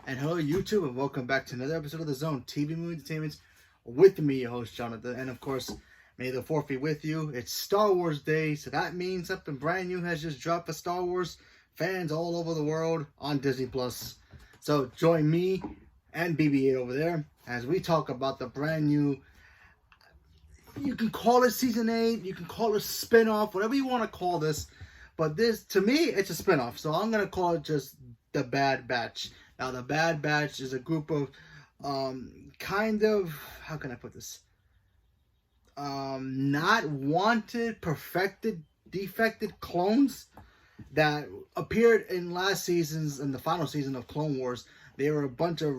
And hello, YouTube, and welcome back to another episode of The Zone TV Movie Entertainment with me, your host, Jonathan. And of course, may the fourth be with you. It's Star Wars Day, so that means something brand new has just dropped for Star Wars fans all over the world on Disney Plus. So join me and BB-8 over there as we talk about the brand new. You can call it Season 8, you can call it spin-off, whatever you want to call this. But this, to me, it's a spin-off. So I'm going to call it just The Bad Batch. Now, The Bad Batch is a group of how can I put this? Not wanted, perfected, defected clones that appeared in last season's, in the final season of Clone Wars. They were a bunch of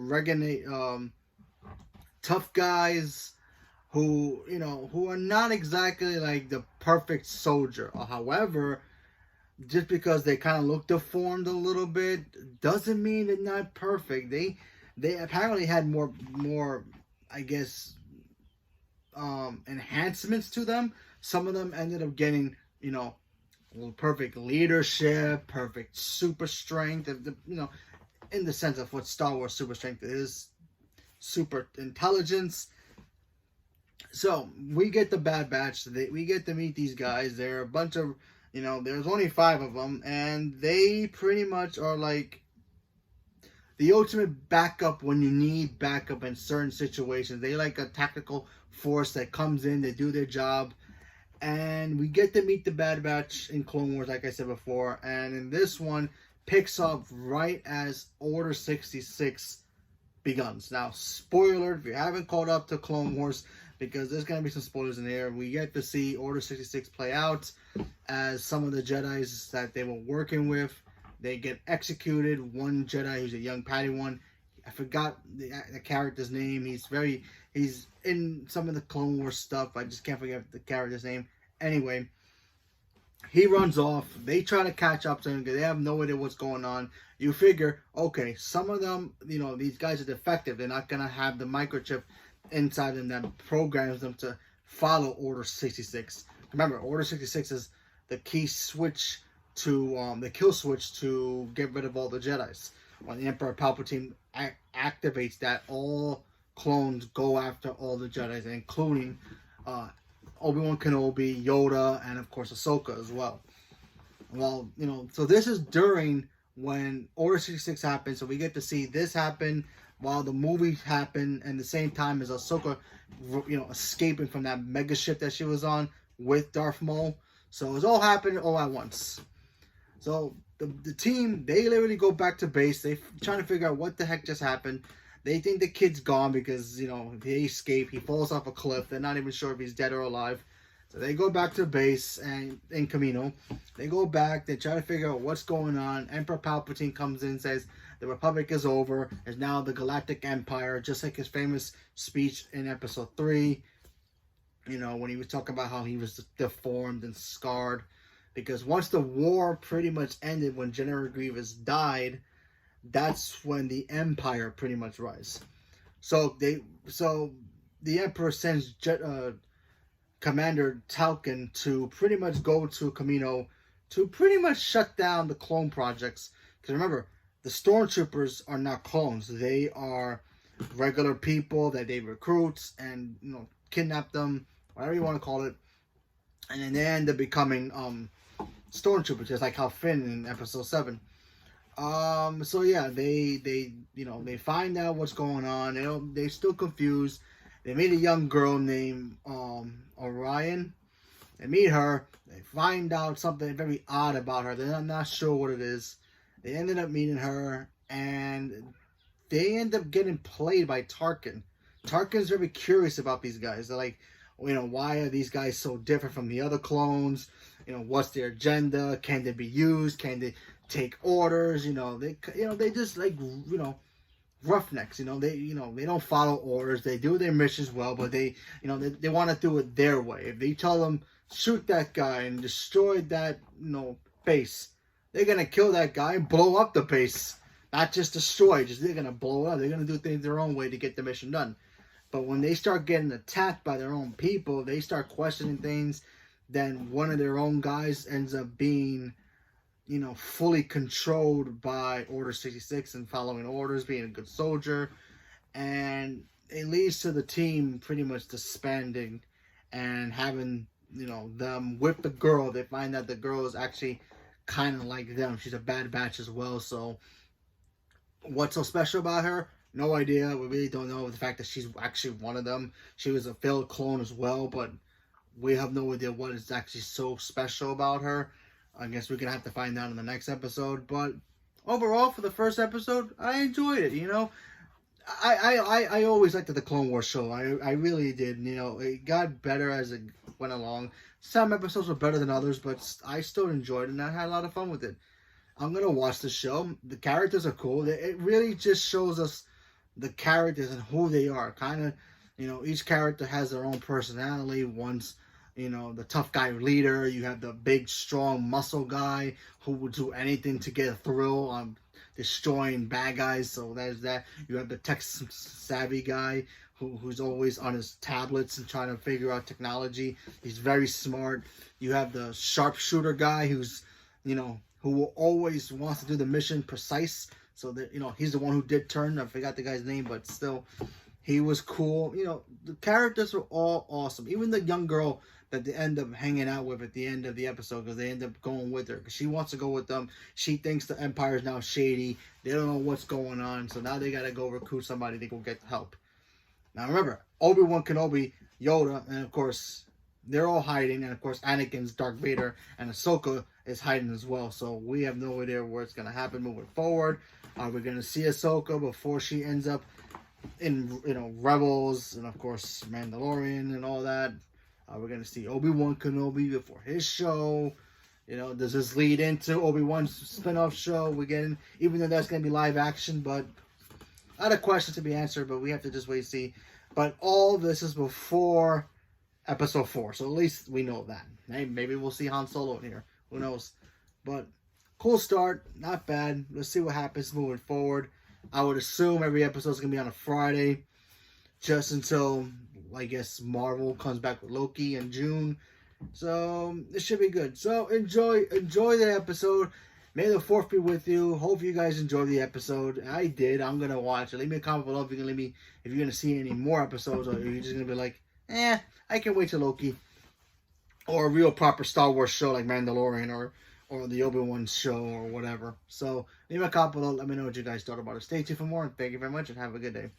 tough guys who are not exactly like the perfect soldier. However, just because they kind of look deformed a little bit doesn't mean they're not perfect. They apparently had more I guess enhancements to them. Some of them ended up getting perfect leadership, perfect super strength, in the sense of what Star Wars super strength is, super intelligence. So we get the Bad Batch. We get to meet these guys. They're a bunch of, there's only 5 of them, and they pretty much are like the ultimate backup when you need backup in certain situations. They like a tactical force that comes in, they do their job, and we get to meet the Bad Batch in Clone Wars, like I said before. And in this one, picks up right as Order 66 begins. Now, spoiler, if you haven't caught up to Clone Wars, because there's going to be some spoilers in there, we get to see Order 66 play out as some of the Jedis that they were working with, they get executed. One Jedi who's a young Padawan, I forgot the character's name. He's in some of the Clone Wars stuff. I just can't forget the character's name. Anyway, he runs off. They try to catch up to him because they have no idea what's going on. You figure, okay, some of them, these guys are defective. They're not going to have the microchip inside them that programs them to follow Order 66. Remember, Order 66 is the key switch to the kill switch to get rid of all the Jedis. When the Emperor Palpatine activates that, all clones go after all the Jedis, including Obi-Wan Kenobi, Yoda, and of course Ahsoka as well. Well, so this is during when Order 66 happens, so we get to see this happen while the movie happened, and the same time as Ahsoka, escaping from that mega ship that she was on with Darth Maul. So it's all happening all at once. So the team, they literally go back to base. They're trying to figure out what the heck just happened. They think the kid's gone because, they escape. He falls off a cliff. They're not even sure if he's dead or alive. So they go back to base and in Kamino. They go back. They try to figure out what's going on. Emperor Palpatine comes in and says the Republic is over. There's now the Galactic Empire, just like his famous speech in Episode 3. When he was talking about how he was deformed and scarred. Because once the war pretty much ended, when General Grievous died, that's when the Empire pretty much rise. So the Emperor sends Commander Talcon to pretty much go to Kamino to pretty much shut down the clone projects. Because remember, the Stormtroopers are not clones. They are regular people that they recruit and kidnap them, whatever you want to call it. And then they end up becoming Stormtroopers, just like how Finn in Episode 7. So yeah, they find out what's going on. They're still confused. They meet a young girl named Orion. They meet her. They find out something very odd about her. They're not sure what it is. They ended up meeting her, and they end up getting played by Tarkin. Tarkin's very curious about these guys. They're like, why are these guys so different from the other clones? What's their agenda? Can they be used? Can they take orders? They just like, roughnecks. They don't follow orders. They do their missions well, but they want to do it their way. If they tell them shoot that guy and destroy that, base, they're gonna kill that guy and blow up the base. Not just destroy, they're gonna blow it up. They're gonna do things their own way to get the mission done. But when they start getting attacked by their own people, they start questioning things. Then one of their own guys ends up being, fully controlled by Order 66 and following orders, being a good soldier. And it leads to the team pretty much disbanding and having, them whip the girl. They find that the girl is actually kind of like them. She's a bad batch as well. So, what's so special about her? No idea. We really don't know the fact that she's actually one of them. She was a failed clone as well, but we have no idea what is actually so special about her. I guess we're gonna have to find out in the next episode. But overall, for the first episode, I enjoyed it. I always liked the Clone Wars show. I really did. It got better as it went along. Some episodes were better than others, but I still enjoyed it and I had a lot of fun with it. I'm gonna watch the show. The characters are cool. It really just shows us the characters and who they are. Kind of, each character has their own personality. One's, the tough guy leader. You have the big, strong muscle guy who will do anything to get a thrill on destroying bad guys. So there's that. You have the tech savvy guy who's always on his tablets and trying to figure out technology. He's very smart. You have the sharpshooter guy who's, who always wants to do the mission precise. So that, he's the one who did turn. I forgot the guy's name, but still, he was cool. The characters were all awesome. Even the young girl that they end up hanging out with at the end of the episode, because they end up going with her because she wants to go with them. She thinks the Empire is now shady. They don't know what's going on, so now they gotta go recruit somebody to go get help. Now remember, Obi-Wan Kenobi, Yoda, and of course they're all hiding, and of course Anakin's Darth Vader and Ahsoka is hiding as well. So we have no idea where it's gonna happen moving forward. Are we gonna see Ahsoka before she ends up in Rebels and of course Mandalorian and all that? We're going to see Obi-Wan Kenobi before his show. Does this lead into Obi-Wan's spin-off show? Even though that's going to be live action, but a lot of questions to be answered, but we have to just wait and see. But all this is before Episode 4, so at least we know that. Maybe we'll see Han Solo in here. Who knows? But cool start. Not bad. Let's see what happens moving forward. I would assume every episode is going to be on a Friday, just until, I guess, Marvel comes back with Loki in June. So it should be good. So enjoy the episode. May the 4th be with you. Hope you guys enjoyed the episode. I did. I'm gonna watch it. Leave me a comment below if you're gonna see any more episodes, or you're just gonna be like, I can wait till Loki, or a real proper Star Wars show like Mandalorian or the Obi-Wan show or whatever. So leave me a comment below. Let me know what you guys thought about it. Stay tuned for more. Thank you very much and have a good day.